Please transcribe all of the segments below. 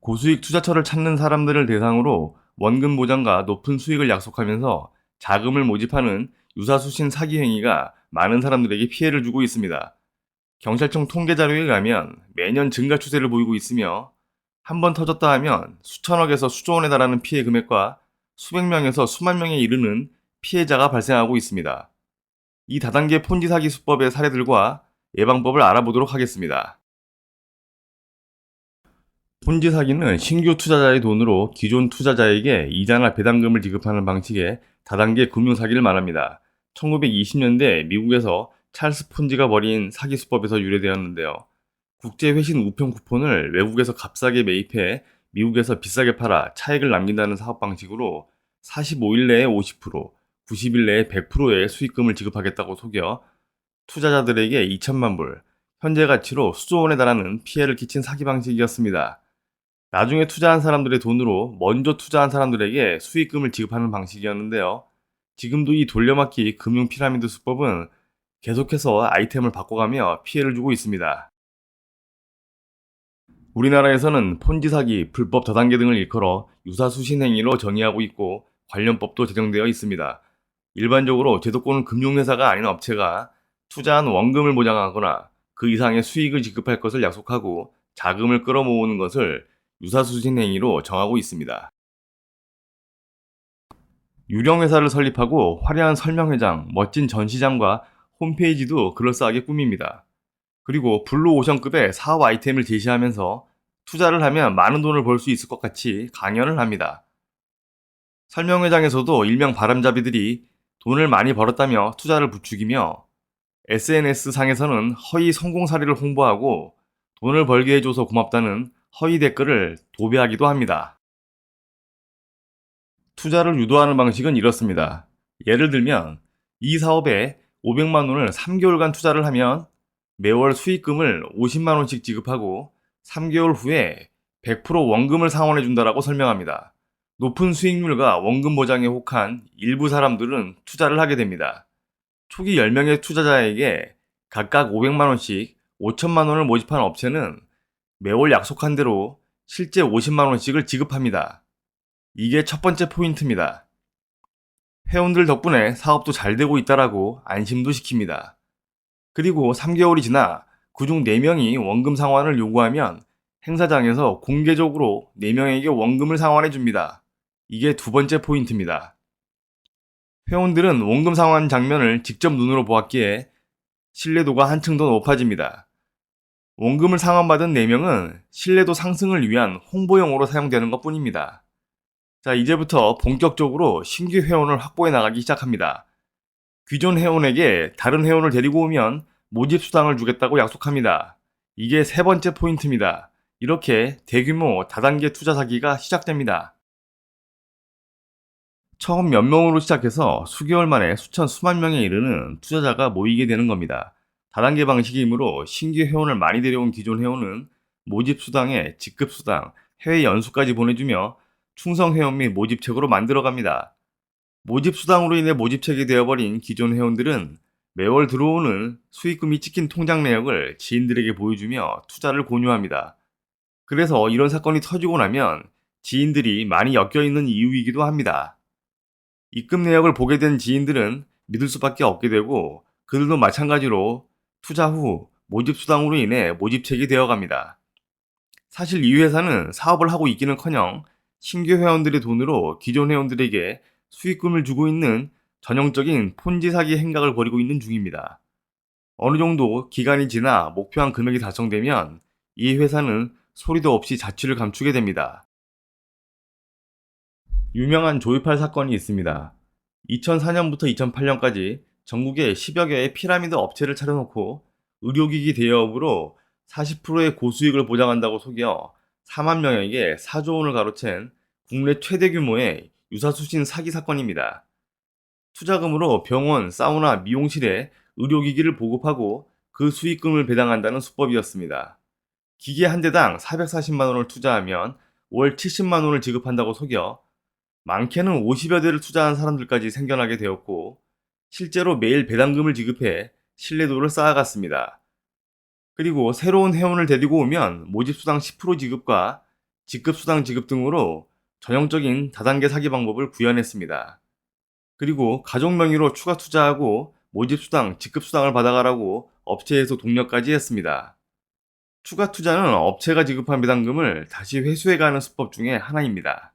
고수익 투자처를 찾는 사람들을 대상으로 원금 보장과 높은 수익을 약속하면서 자금을 모집하는 유사수신 사기 행위가 많은 사람들에게 피해를 주고 있습니다. 경찰청 통계 자료에 가면 매년 증가 추세를 보이고 있으며 한 번 터졌다 하면 수천억에서 수조 원에 달하는 피해 금액과 수백 명에서 수만 명에 이르는 피해자가 발생하고 있습니다. 이 다단계 폰지 사기 수법의 사례들과 예방법을 알아보도록 하겠습니다. 폰지 사기는 신규 투자자의 돈으로 기존 투자자에게 이자나 배당금을 지급하는 방식의 다단계 금융 사기를 말합니다. 1920년대 미국에서 찰스 폰지가 벌인 사기 수법에서 유래되었는데요. 국제 회신 우편 쿠폰을 외국에서 값싸게 매입해 미국에서 비싸게 팔아 차익을 남긴다는 사업 방식으로 45일 내에 50%, 90일 내에 100%의 수익금을 지급하겠다고 속여 투자자들에게 2천만 불, 현재 가치로 수조 원에 달하는 피해를 끼친 사기 방식이었습니다. 나중에 투자한 사람들의 돈으로 먼저 투자한 사람들에게 수익금을 지급하는 방식이었는데요. 지금도 이 돌려막기 금융 피라미드 수법은 계속해서 아이템을 바꿔가며 피해를 주고 있습니다. 우리나라에서는 폰지 사기, 불법 다단계 등을 일컬어 유사수신 행위로 정의하고 있고 관련법도 제정되어 있습니다. 일반적으로 제도권은 금융회사가 아닌 업체가 투자한 원금을 보장하거나 그 이상의 수익을 지급할 것을 약속하고 자금을 끌어모으는 것을 유사수신 행위로 정하고 있습니다. 유령회사를 설립하고 화려한 설명회장, 멋진 전시장과 홈페이지도 그럴싸하게 꾸밉니다. 그리고 블루오션급의 사업 아이템을 제시하면서 투자를 하면 많은 돈을 벌 수 있을 것 같이 강연을 합니다. 설명회장에서도 일명 바람잡이들이 돈을 많이 벌었다며 투자를 부추기며 SNS 상에서는 허위 성공 사례를 홍보하고 돈을 벌게 해줘서 고맙다는 허위 댓글을 도배하기도 합니다. 투자를 유도하는 방식은 이렇습니다. 예를 들면 이 사업에 500만 원을 3개월간 투자를 하면 매월 수익금을 50만 원씩 지급하고 3개월 후에 100% 원금을 상환해 준다라고 설명합니다. 높은 수익률과 원금 보장에 혹한 일부 사람들은 투자를 하게 됩니다. 초기 10명의 투자자에게 각각 500만 원씩 5천만 원을 모집한 업체는 매월 약속한 대로 실제 50만 원씩을 지급합니다. 이게 첫 번째 포인트입니다. 회원들 덕분에 사업도 잘 되고 있다라고 안심도 시킵니다. 그리고 3개월이 지나 그중 4명이 원금 상환을 요구하면 행사장에서 공개적으로 4명에게 원금을 상환해 줍니다. 이게 두 번째 포인트입니다. 회원들은 원금 상환 장면을 직접 눈으로 보았기에 신뢰도가 한층 더 높아집니다. 원금을 상환받은 4명은 신뢰도 상승을 위한 홍보용으로 사용되는 것 뿐입니다. 자, 이제부터 본격적으로 신규 회원을 확보해 나가기 시작합니다. 기존 회원에게 다른 회원을 데리고 오면 모집 수당을 주겠다고 약속합니다. 이게 세 번째 포인트입니다. 이렇게 대규모 다단계 투자 사기가 시작됩니다. 처음 몇 명으로 시작해서 수개월 만에 수천 수만 명에 이르는 투자자가 모이게 되는 겁니다. 다단계 방식이므로 신규 회원을 많이 데려온 기존 회원은 모집 수당에 직급 수당, 해외 연수까지 보내주며 충성 회원 및 모집책으로 만들어갑니다. 모집 수당으로 인해 모집책이 되어버린 기존 회원들은 매월 들어오는 수익금이 찍힌 통장 내역을 지인들에게 보여주며 투자를 권유합니다. 그래서 이런 사건이 터지고 나면 지인들이 많이 엮여있는 이유이기도 합니다. 입금 내역을 보게 된 지인들은 믿을 수밖에 없게 되고 그들도 마찬가지로 투자 후 모집 수당으로 인해 모집책이 되어갑니다. 사실 이 회사는 사업을 하고 있기는커녕 신규 회원들의 돈으로 기존 회원들에게 수익금을 주고 있는 전형적인 폰지 사기 행각을 벌이고 있는 중입니다. 어느 정도 기간이 지나 목표한 금액이 달성되면 이 회사는 소리도 없이 자취를 감추게 됩니다. 유명한 조이팔 사건이 있습니다. 2004년부터 2008년까지 전국에 10여 개의 피라미드 업체를 차려놓고 의료기기 대여업으로 40%의 고수익을 보장한다고 속여 4만 명에게 4조 원을 가로챈 국내 최대 규모의 유사수신 사기 사건입니다. 투자금으로 병원, 사우나, 미용실에 의료기기를 보급하고 그 수익금을 배당한다는 수법이었습니다. 기계 한 대당 440만 원을 투자하면 월 70만 원을 지급한다고 속여 많게는 50여 대를 투자한 사람들까지 생겨나게 되었고 실제로 매일 배당금을 지급해 신뢰도를 쌓아갔습니다. 그리고 새로운 회원을 데리고 오면 모집수당 10% 지급과 직급수당 지급 등으로 전형적인 다단계 사기 방법을 구현했습니다. 그리고 가족 명의로 추가 투자하고 모집수당, 직급수당을 받아가라고 업체에서 독려까지 했습니다. 추가 투자는 업체가 지급한 배당금을 다시 회수해가는 수법 중에 하나입니다.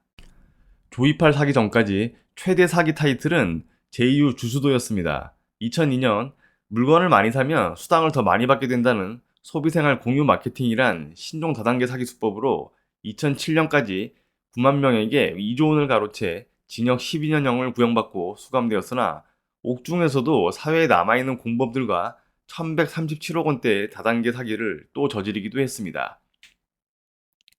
조입할 사기 전까지 최대 사기 타이틀은 제2유 주수도였습니다. 2002년 물건을 많이 사면 수당을 더 많이 받게 된다는 소비생활 공유 마케팅이란 신종 다단계 사기 수법으로 2007년까지 9만 명에게 2조 원을 가로채 징역 12년형을 구형받고 수감되었으나 옥중에서도 사회에 남아있는 공범들과 1137억 원대의 다단계 사기를 또 저지르기도 했습니다.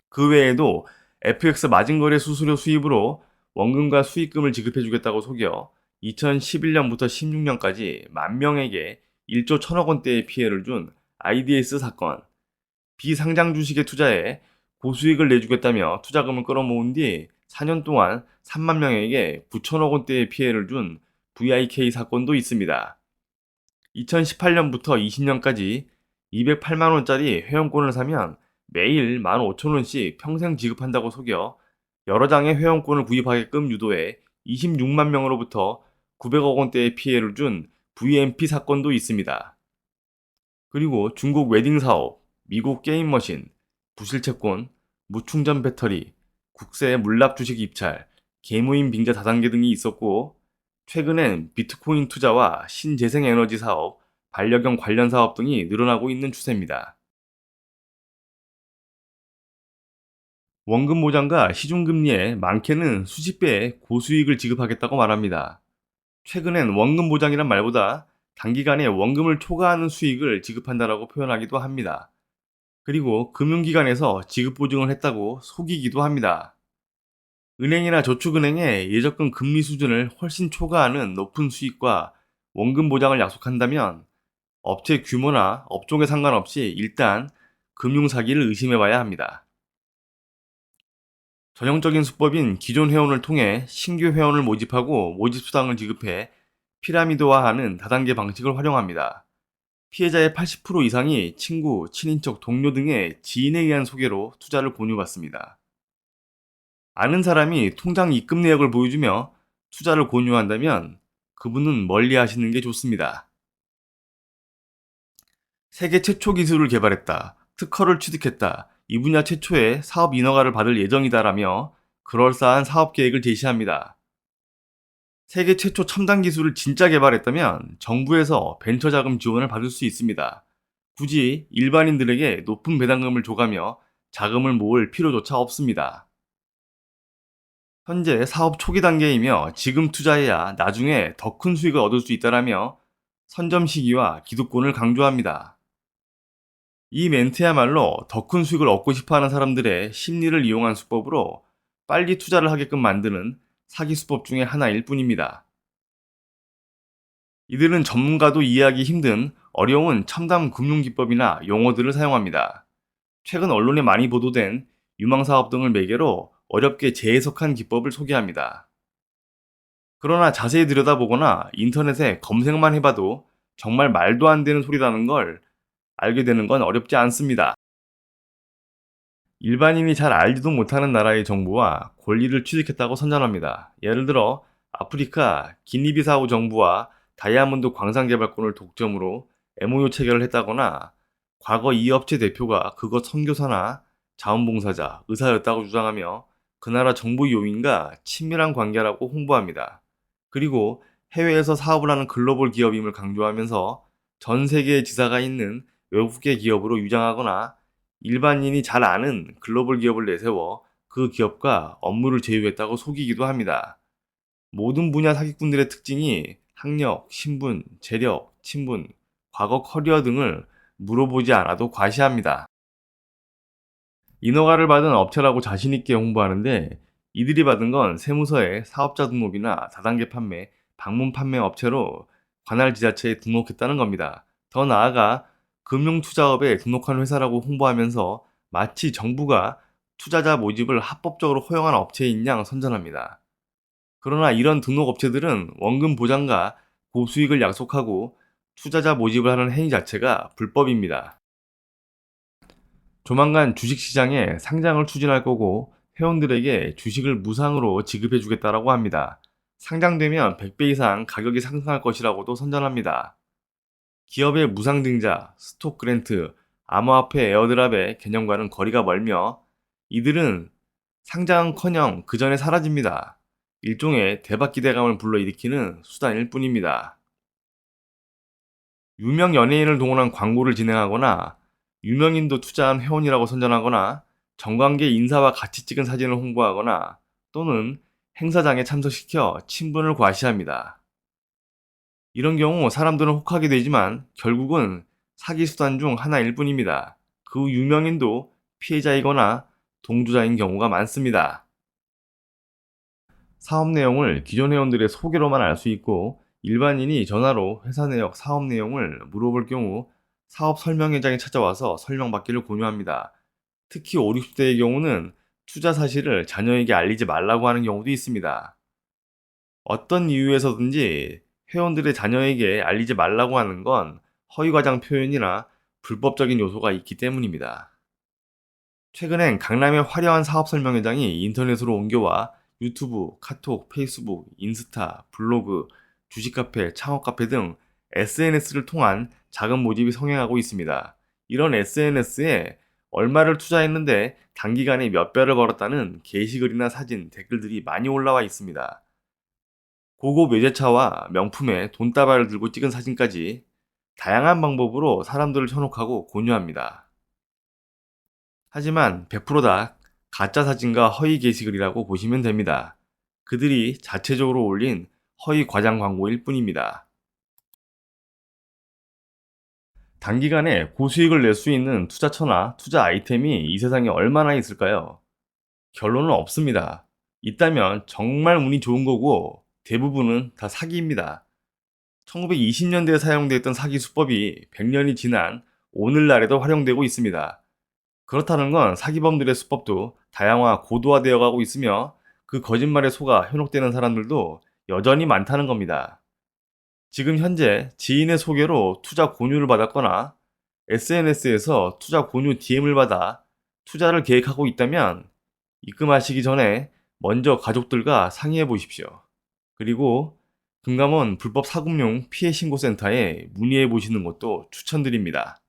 그 외에도 FX 마진거래 수수료 수입으로 원금과 수익금을 지급해주겠다고 속여 2011년부터 16년까지 만 명에게 1조 1000억 원대의 피해를 준 IDS 사건, 비상장 주식에 투자해 고수익을 내주겠다며 투자금을 끌어모은 뒤 4년 동안 3만 명에게 9천억 원대의 피해를 준 VIK 사건도 있습니다. 2018년부터 20년까지 208만 원짜리 회원권을 사면 매일 15,000원씩 평생 지급한다고 속여 여러 장의 회원권을 구입하게끔 유도해 26만 명으로부터 900억 원대의 피해를 준 VMP 사건도 있습니다. 그리고 중국 웨딩 사업, 미국 게임 머신, 부실 채권, 무충전 배터리, 국세 물납 주식 입찰, 개무인 빙자 다단계 등이 있었고, 최근엔 비트코인 투자와 신재생 에너지 사업, 반려견 관련 사업 등이 늘어나고 있는 추세입니다. 원금 보장과 시중금리에 많게는 수십 배의 고수익을 지급하겠다고 말합니다. 최근엔 원금 보장이란 말보다 단기간에 원금을 초과하는 수익을 지급한다라고 표현하기도 합니다. 그리고 금융기관에서 지급 보증을 했다고 속이기도 합니다. 은행이나 저축은행의 예적금 금리 수준을 훨씬 초과하는 높은 수익과 원금 보장을 약속한다면 업체 규모나 업종에 상관없이 일단 금융사기를 의심해봐야 합니다. 전형적인 수법인 기존 회원을 통해 신규 회원을 모집하고 모집수당을 지급해 피라미드화하는 다단계 방식을 활용합니다. 피해자의 80% 이상이 친구, 친인척, 동료 등의 지인에 의한 소개로 투자를 권유받습니다. 아는 사람이 통장 입금 내역을 보여주며 투자를 권유한다면 그분은 멀리 하시는 게 좋습니다. 세계 최초 기술을 개발했다. 특허를 취득했다. 이 분야 최초의 사업 인허가를 받을 예정이다라며 그럴싸한 사업 계획을 제시합니다. 세계 최초 첨단 기술을 진짜 개발했다면 정부에서 벤처 자금 지원을 받을 수 있습니다. 굳이 일반인들에게 높은 배당금을 줘가며 자금을 모을 필요조차 없습니다. 현재 사업 초기 단계이며 지금 투자해야 나중에 더 큰 수익을 얻을 수 있다라며 선점 시기와 기득권을 강조합니다. 이 멘트야말로 더 큰 수익을 얻고 싶어하는 사람들의 심리를 이용한 수법으로 빨리 투자를 하게끔 만드는 사기 수법 중에 하나일 뿐입니다. 이들은 전문가도 이해하기 힘든 어려운 첨단 금융기법이나 용어들을 사용합니다. 최근 언론에 많이 보도된 유망사업 등을 매개로 어렵게 재해석한 기법을 소개합니다. 그러나 자세히 들여다보거나 인터넷에 검색만 해봐도 정말 말도 안 되는 소리라는 걸 알게 되는 건 어렵지 않습니다. 일반인이 잘 알지도 못하는 나라의 정부와 권리를 취득했다고 선전합니다. 예를 들어 아프리카 기니비사우 정부와 다이아몬드 광산개발권을 독점으로 MOU 체결을 했다거나 과거 이 업체 대표가 그것 선교사나 자원봉사자, 의사였다고 주장하며 그 나라 정부 요인과 친밀한 관계라고 홍보합니다. 그리고 해외에서 사업을 하는 글로벌 기업임을 강조하면서 전 세계에 지사가 있는 외국계 기업으로 유장하거나 일반인이 잘 아는 글로벌 기업을 내세워 그 기업과 업무를 제휴했다고 속이기도 합니다. 모든 분야 사기꾼들의 특징이 학력, 신분, 재력, 친분, 과거 커리어 등을 물어보지 않아도 과시합니다. 인허가를 받은 업체라고 자신있게 홍보하는데 이들이 받은 건 세무서에 사업자 등록이나 다단계 판매, 방문 판매 업체로 관할 지자체에 등록했다는 겁니다. 더 나아가 금융투자업에 등록한 회사라고 홍보하면서 마치 정부가 투자자 모집을 합법적으로 허용한 업체인 양 선전합니다. 그러나 이런 등록 업체들은 원금 보장과 고수익을 약속하고 투자자 모집을 하는 행위 자체가 불법입니다. 조만간 주식시장에 상장을 추진할 거고 회원들에게 주식을 무상으로 지급해 주겠다라고 합니다. 상장되면 100배 이상 가격이 상승할 것이라고도 선전합니다. 기업의 무상 증자, 스톡 그랜트, 암호화폐 에어드랍의 개념과는 거리가 멀며 이들은 상장은커녕 그 전에 사라집니다. 일종의 대박 기대감을 불러일으키는 수단일 뿐입니다. 유명 연예인을 동원한 광고를 진행하거나 유명인도 투자한 회원이라고 선전하거나 정관계 인사와 같이 찍은 사진을 홍보하거나 또는 행사장에 참석시켜 친분을 과시합니다. 이런 경우 사람들은 혹하게 되지만 결국은 사기 수단 중 하나일 뿐입니다. 그 유명인도 피해자이거나 동조자인 경우가 많습니다. 사업 내용을 기존 회원들의 소개로만 알 수 있고 일반인이 전화로 회사 내역 사업 내용을 물어볼 경우 사업 설명회장에 찾아와서 설명받기를 권유합니다. 특히 5, 60대의 경우는 투자 사실을 자녀에게 알리지 말라고 하는 경우도 있습니다. 어떤 이유에서든지 회원들의 자녀에게 알리지 말라고 하는 건 허위과장 표현이나 불법적인 요소가 있기 때문입니다. 최근엔 강남의 화려한 사업 설명회장이 인터넷으로 옮겨와 유튜브, 카톡, 페이스북, 인스타, 블로그, 주식카페, 창업카페 등 SNS를 통한 자금 모집이 성행하고 있습니다. 이런 SNS에 얼마를 투자했는데 단기간에 몇 배를 벌었다는 게시글이나 사진, 댓글들이 많이 올라와 있습니다. 고급 외제차와 명품에 돈다발을 들고 찍은 사진까지 다양한 방법으로 사람들을 현혹하고 권유합니다. 하지만 100%다 가짜 사진과 허위 게시글이라고 보시면 됩니다. 그들이 자체적으로 올린 허위 과장 광고일 뿐입니다. 단기간에 고수익을 낼 수 있는 투자처나 투자 아이템이 이 세상에 얼마나 있을까요? 결론은 없습니다. 있다면 정말 운이 좋은 거고 대부분은 다 사기입니다. 1920년대에 사용됐던 사기 수법이 100년이 지난 오늘날에도 활용되고 있습니다. 그렇다는 건 사기범들의 수법도 다양화, 고도화되어 가고 있으며 그 거짓말에 속아 현혹되는 사람들도 여전히 많다는 겁니다. 지금 현재 지인의 소개로 투자 권유를 받았거나 SNS에서 투자 권유 DM을 받아 투자를 계획하고 있다면 입금하시기 전에 먼저 가족들과 상의해 보십시오. 그리고 금감원 불법 사금융 피해 신고센터에 문의해 보시는 것도 추천드립니다.